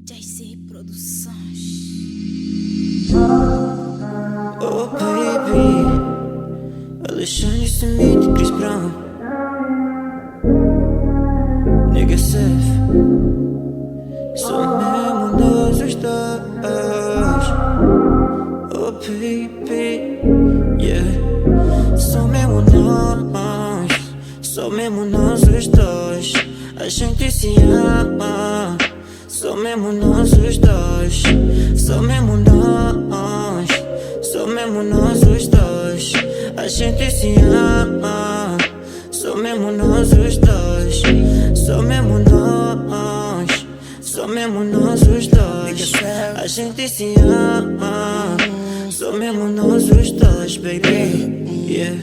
JC Produções. Oh baby, Alexandre Smith, Chris Brown, Nigga Seth, só mesmo nós os dois. Oh baby, yeah, só mesmo nós os dois. A gente se ama, só mesmo nós os dois. Só mesmo nós os dois. A gente se ama, só mesmo nós os dois. Só mesmo nós os dois. A gente se ama, só mesmo nós os dois, baby. Yeah.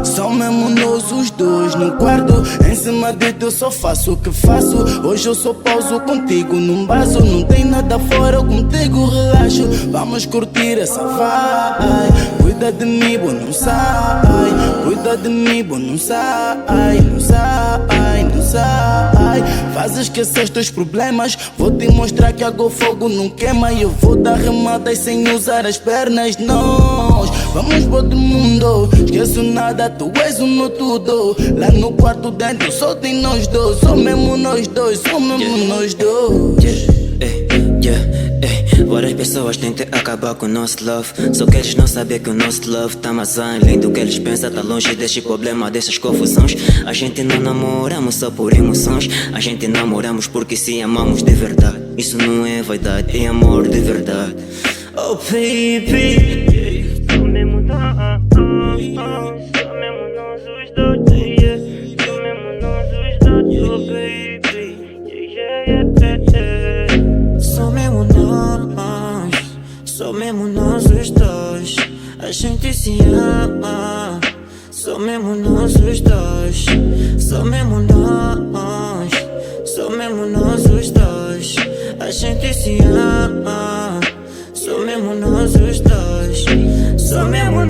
Só mesmo nós os dois no quarto. Em cima de ti eu só faço o que faço. Hoje eu só pauso contigo num vaso. Não tem nada fora, eu contigo relaxo. Vamos curtir essa vibe. Cuida de mim, bom, não sai. Cuida de mim, bom, não sai. Não sai, não sai. Faz esquecer os teus problemas. Vou te mostrar que água fogo não queima. E eu vou dar remadas sem usar as pernas. Nós vamos pro outro mundo. Esqueço nada, tu és o meu tudo. Lá no quarto dentro só tem nós dois. Só mesmo nós dois, só mesmo nós dois. Várias pessoas tentam acabar com o nosso love. Só que eles não sabem que o nosso love tá mais além do que eles pensam. Tá longe deste problema, dessas confusões. A gente não namoramos só por emoções. A gente namoramos porque se amamos de verdade. Isso não é vaidade, é amor de verdade. Oh baby, só mesmo nós os dois. Só mesmo nós os dois. Oh baby, só mesmo nós os dois. A gente se ama, só mesmo nós os dois. Só mesmo nós os dois. A gente se ama, só mesmo nós os dois. Só mesmo